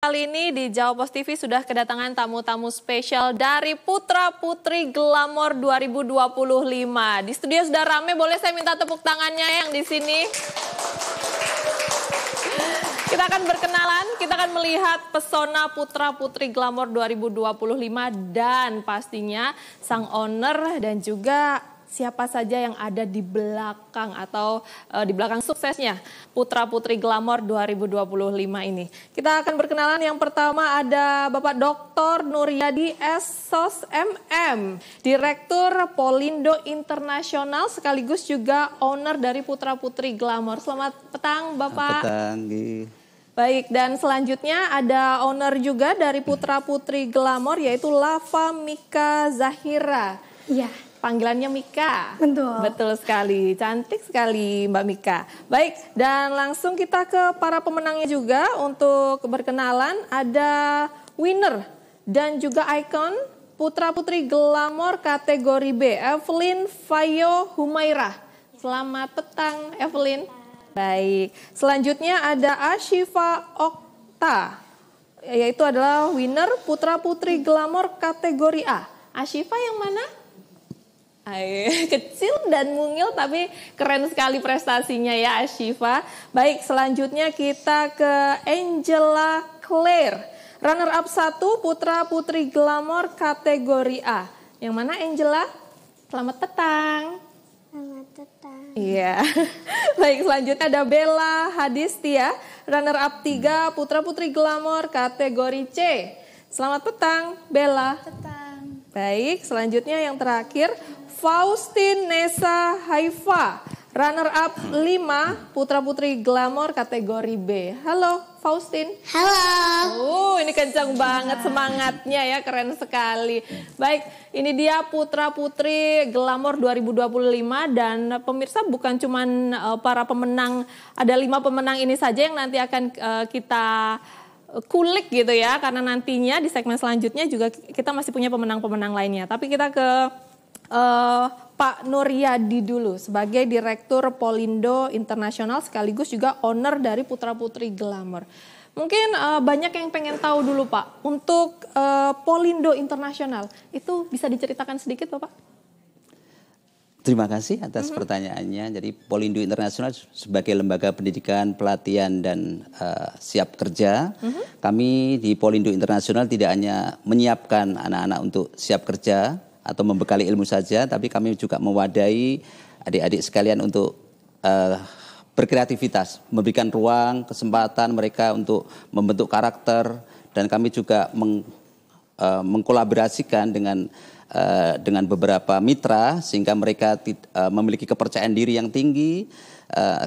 Kali ini di Jawa Post TV sudah kedatangan tamu-tamu spesial dari Putra Putri Glamor 2025. Di studio sudah rame, boleh saya minta tepuk tangannya yang di sini? Kita akan berkenalan, kita akan melihat pesona Putra Putri Glamor 2025 dan pastinya sang owner dan juga siapa saja yang ada di belakang atau di belakang suksesnya Putra Putri Glamor 2025 ini. Kita akan berkenalan, yang pertama ada Bapak Dr. Nuryadi S. Sos MM, Direktur Polindo Internasional sekaligus juga owner dari Putra Putri Glamor. Selamat petang Bapak. Selamat petang. Baik, dan selanjutnya ada owner juga dari Putra Putri Glamor yaitu Lava Mika Zahira. Iya. Panggilannya Mika. Betul. Betul sekali, cantik sekali Mbak Mika. Baik, dan langsung kita ke para pemenangnya juga untuk berkenalan. Ada winner dan juga ikon Putra Putri Glamor kategori B, Evelyn Fayo Humairah. Selamat petang Evelyn. Baik, selanjutnya ada Ashifa Okta, yaitu adalah winner Putra Putri Glamor kategori A. Ashifa yang mana? Kecil dan mungil tapi keren sekali prestasinya ya Ashifa. Baik, selanjutnya kita ke Angela Claire, runner up 1 Putra Putri Glamor kategori A. Yang mana Angela? Selamat petang. Selamat petang. Iya. Baik, selanjutnya ada Bella Hadistia, runner up 3 Putra Putri Glamor kategori C. Selamat petang Bella. Petang. Baik, selanjutnya yang terakhir Faustin Nesa Haifa, runner up 5 Putra Putri Glamor kategori B. Halo Faustin. Halo. Ini kencang banget semangatnya ya, keren sekali. Baik, ini dia Putra Putri Glamor 2025 dan pemirsa bukan cuman para pemenang, ada 5 pemenang ini saja yang nanti akan kita kulik gitu ya, karena nantinya di segmen selanjutnya juga kita masih punya pemenang-pemenang lainnya. Tapi kita ke Pak Nuryadi dulu sebagai Direktur Polindo Internasional sekaligus juga owner dari Putra Putri Glamor. Mungkin banyak yang pengen tahu dulu Pak, untuk Polindo Internasional itu bisa diceritakan sedikit Bapak? Terima kasih atas pertanyaannya. Jadi Polindo Internasional sebagai lembaga pendidikan, pelatihan dan siap kerja. Kami di Polindo Internasional tidak hanya menyiapkan anak-anak untuk siap kerja atau membekali ilmu saja, tapi kami juga mewadahi adik-adik sekalian untuk berkreativitas, memberikan ruang, kesempatan mereka untuk membentuk karakter, dan kami juga mengkolaborasikan dengan beberapa mitra sehingga mereka memiliki kepercayaan diri yang tinggi,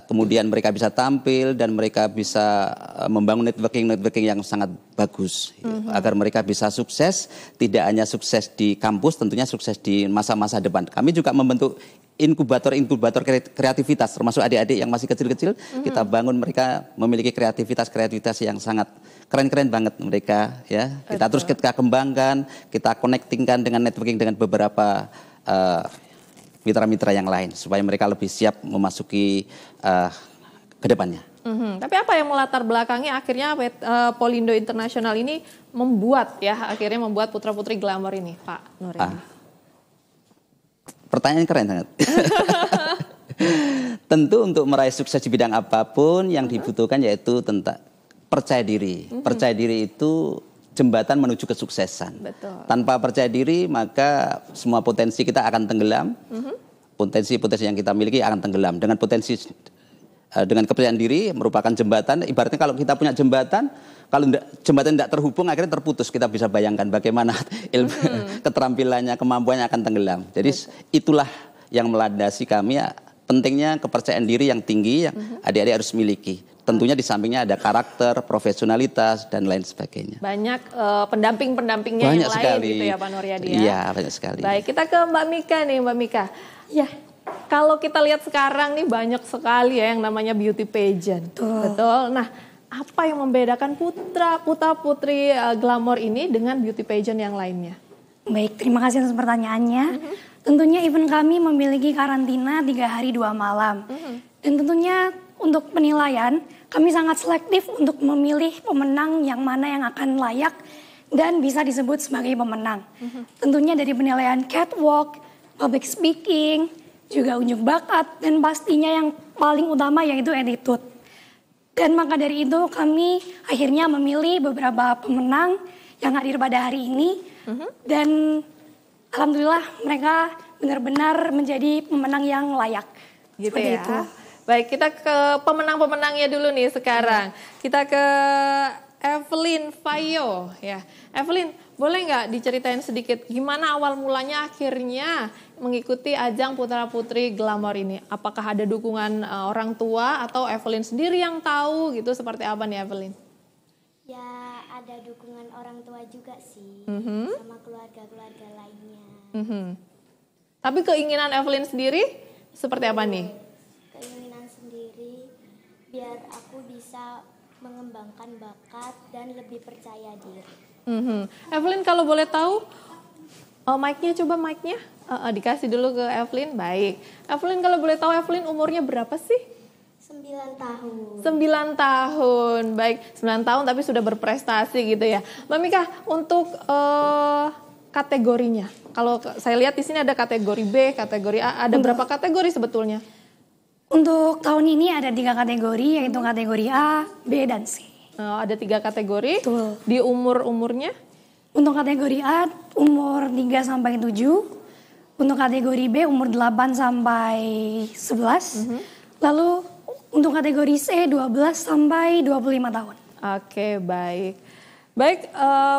kemudian mereka bisa tampil dan mereka bisa membangun networking yang sangat bagus agar mereka bisa sukses, tidak hanya sukses di kampus, tentunya sukses di masa-masa depan. Kami juga membentuk inkubator kreativitas, termasuk adik-adik yang masih kecil-kecil, kita bangun mereka memiliki kreativitas yang sangat keren-keren banget mereka ya. Kita terus kita kembangkan, kita connectingkan dengan networking dengan beberapa mitra-mitra yang lain supaya mereka lebih siap memasuki ke depannya. Tapi apa yang melatar belakangnya akhirnya Polindo Internasional ini membuat Putra Putri Glamor ini, Pak Nuryadi? Pertanyaan keren banget. Tentu untuk meraih sukses di bidang apapun yang dibutuhkan yaitu tentang percaya diri. Percaya diri itu jembatan menuju kesuksesan. Betul. Tanpa percaya diri maka semua potensi kita akan tenggelam. Potensi-potensi yang kita miliki akan tenggelam. Dengan kepercayaan diri merupakan jembatan. Ibaratnya kalau kita punya jembatan, kalau jembatan tidak terhubung akhirnya terputus. Kita bisa bayangkan bagaimana ilmu, keterampilannya, kemampuannya akan tenggelam. Jadi itulah yang melandasi kami ya. Pentingnya kepercayaan diri yang tinggi yang adik-adik harus miliki. Tentunya di sampingnya ada karakter, profesionalitas, dan lain sebagainya. Banyak pendamping-pendampingnya banyak yang sekali. Lain gitu ya Pak Nuryadi ya? Iya, banyak sekali. Baik, kita ke Mbak Mika nih, Mbak Mika. Ya, kalau kita lihat sekarang nih banyak sekali ya yang namanya beauty pageant. Betul. Nah, apa yang membedakan Putra Putri Glamor ini dengan beauty pageant yang lainnya? Baik, terima kasih atas pertanyaannya. Tentunya event kami memiliki karantina 3 hari 2 malam. Dan tentunya untuk penilaian kami sangat selektif untuk memilih pemenang yang mana yang akan layak dan bisa disebut sebagai pemenang. Tentunya dari penilaian catwalk, public speaking, juga unjuk bakat, dan pastinya yang paling utama yaitu attitude. Dan maka dari itu kami akhirnya memilih beberapa pemenang yang hadir pada hari ini. Dan alhamdulillah mereka benar-benar menjadi pemenang yang layak. Gitu seperti ya. itu. Baik, kita ke pemenang-pemenangnya dulu nih sekarang. Kita ke Evelyn Fayo ya. Evelyn, boleh nggak diceritain sedikit gimana awal mulanya akhirnya mengikuti ajang Putra Putri Glamor ini? Apakah ada dukungan orang tua atau Evelyn sendiri yang tahu gitu, seperti apa nih Evelyn? Ya ada dukungan orang tua juga sih, sama keluarga-keluarga lainnya. Tapi keinginan Evelyn sendiri seperti apa nih? Keinginan sendiri biar aku bisa mengembangkan bakat dan lebih percaya diri. Evelyn kalau boleh tahu, mic-nya coba mic-nya dikasih dulu ke Evelyn. Baik, Evelyn kalau boleh tahu Evelyn umurnya berapa sih? 9 tahun. 9 tahun, baik 9 tahun tapi sudah berprestasi gitu ya. Mbak Mika, untuk kategorinya, kalau saya lihat di sini ada kategori B, kategori A, ada berapa kategori sebetulnya? Untuk tahun ini ada 3 kategori, yaitu kategori A, B, dan C. Ada 3 kategori. Betul. Di umurnya? Untuk kategori A, umur 3 sampai 7. Untuk kategori B, umur 8 sampai 11. Lalu untuk kategori C, 12 sampai 25 tahun. Oke, baik. Baik,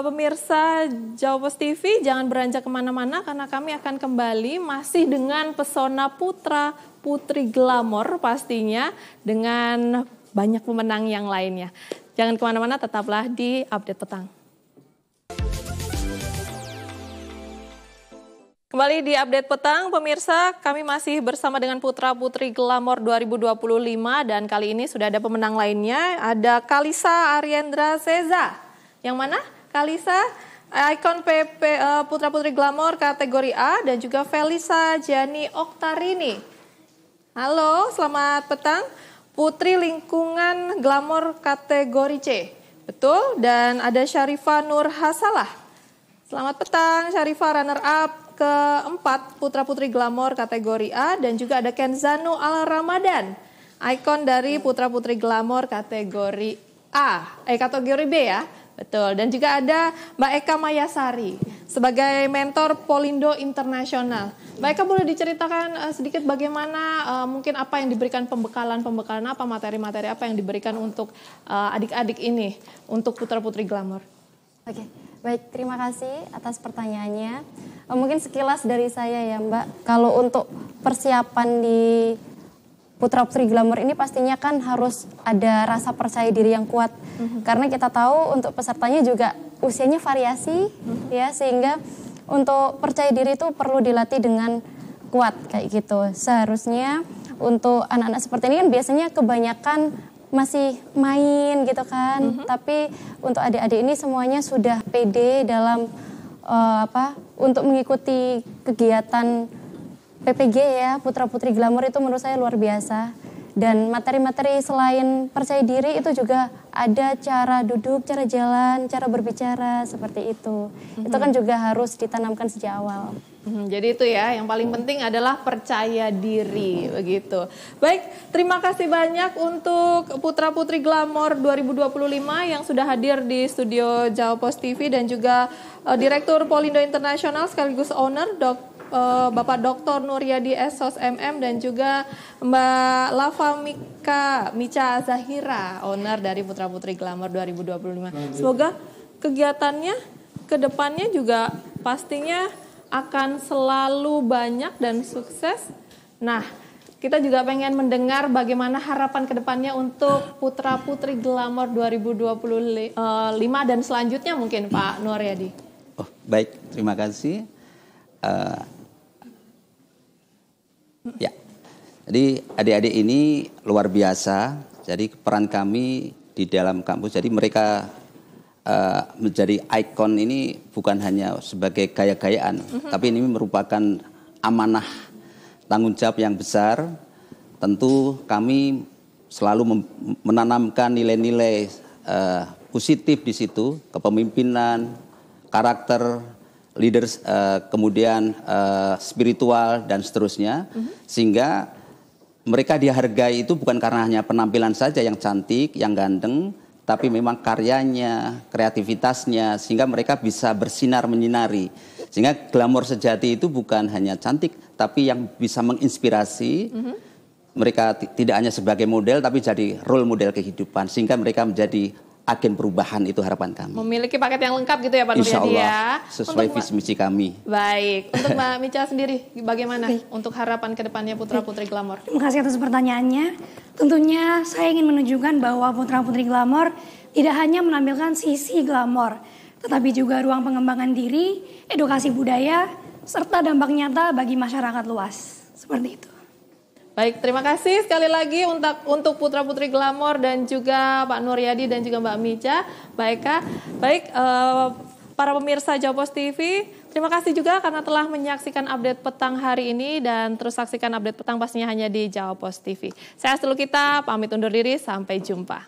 pemirsa Jawa Post TV, jangan beranjak kemana-mana karena kami akan kembali masih dengan pesona putra putri glamor pastinya dengan banyak pemenang yang lainnya. Jangan kemana-mana, tetaplah di Update Petang. Kembali di Update Petang, pemirsa, kami masih bersama dengan Putra Putri Glamor 2025 dan kali ini sudah ada pemenang lainnya, ada Kalisa Ariendra Seza. Yang mana? Kalisa, ikon PP Putra Putri Glamor kategori A, dan juga Felisa Jani Oktarini. Halo, selamat petang. Putri Lingkungan Glamor kategori C. Betul, dan ada Syarifah Nur Hasalah. Selamat petang, Syarifah runner up keempat Putra Putri Glamor kategori A, dan juga ada Kenzano Al Ramadan, ikon dari Putra Putri Glamor kategori kategori B ya. Betul, dan juga ada Mbak Eka Mayasari sebagai mentor Polindo Internasional. Mbak Eka, boleh diceritakan sedikit bagaimana mungkin apa yang diberikan pembekalan apa, materi-materi apa yang diberikan untuk adik-adik ini untuk Putra Putri Glamor? Oke, baik, terima kasih atas pertanyaannya. Mungkin sekilas dari saya ya Mbak, kalau untuk persiapan di Putra Putri Glamor ini pastinya kan harus ada rasa percaya diri yang kuat. Karena kita tahu untuk pesertanya juga usianya variasi ya, sehingga untuk percaya diri itu perlu dilatih dengan kuat kayak gitu. Seharusnya untuk anak-anak seperti ini kan biasanya kebanyakan masih main gitu kan. Tapi untuk adik-adik ini semuanya sudah pede dalam untuk mengikuti kegiatan PPG ya, Putra Putri Glamor itu menurut saya luar biasa. Dan materi-materi selain percaya diri itu juga ada cara duduk, cara jalan, cara berbicara seperti itu. Itu kan juga harus ditanamkan sejak awal. Jadi itu ya, yang paling penting adalah percaya diri begitu. Baik, terima kasih banyak untuk Putra Putri Glamor 2025 yang sudah hadir di studio Jawa Post TV, dan juga Direktur Polindo Internasional sekaligus owner Bapak Dr. Nuryadi Sos MM, dan juga Mbak Lava Mica Zahira, owner dari Putra Putri Glamor 2025. Semoga kegiatannya ke depannya juga pastinya akan selalu banyak dan sukses. Nah, kita juga pengen mendengar bagaimana harapan ke depannya untuk Putra Putri Glamor 2025 dan selanjutnya mungkin Pak Nuryadi. Oh, baik, terima kasih. Ya, jadi adik-adik ini luar biasa. Jadi peran kami di dalam kampus, jadi mereka menjadi ikon ini bukan hanya sebagai gaya-gayaan, tapi ini merupakan amanah tanggung jawab yang besar. Tentu kami selalu menanamkan nilai-nilai positif di situ, kepemimpinan, karakter, leaders, kemudian spiritual dan seterusnya, sehingga mereka dihargai itu bukan karena hanya penampilan saja yang cantik, yang ganteng, tapi memang karyanya, kreativitasnya, sehingga mereka bisa bersinar menyinari. Sehingga glamor sejati itu bukan hanya cantik, tapi yang bisa menginspirasi. Mereka tidak hanya sebagai model, tapi jadi role model kehidupan, sehingga mereka menjadi agen perubahan, itu harapan kami. Memiliki paket yang lengkap gitu ya Pak Insya Nuryadi Allah, ya. sesuai visi misi kami. Baik, untuk Mbak Mica sendiri bagaimana untuk harapan ke depannya putra-putri Glamor? Terima kasih atas pertanyaannya. Tentunya saya ingin menunjukkan bahwa putra-putri Glamor tidak hanya menampilkan sisi glamor, tetapi juga ruang pengembangan diri, edukasi budaya, serta dampak nyata bagi masyarakat luas. Seperti itu. Baik, terima kasih sekali lagi untuk putra-putri Glamor dan juga Pak Nuryadi dan juga Mbak Mica. Baik, para pemirsa Jawa Post TV, terima kasih juga karena telah menyaksikan update petang hari ini, dan terus saksikan update petang pastinya hanya di Jawa Post TV. Saya Astulu Kita pamit undur diri, sampai jumpa.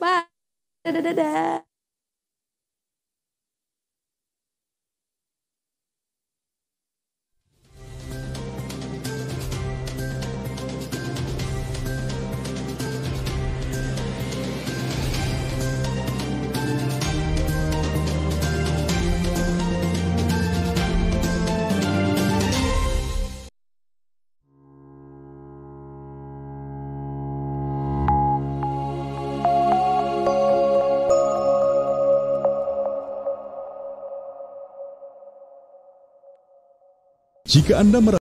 Bye. Dadah. Jika Anda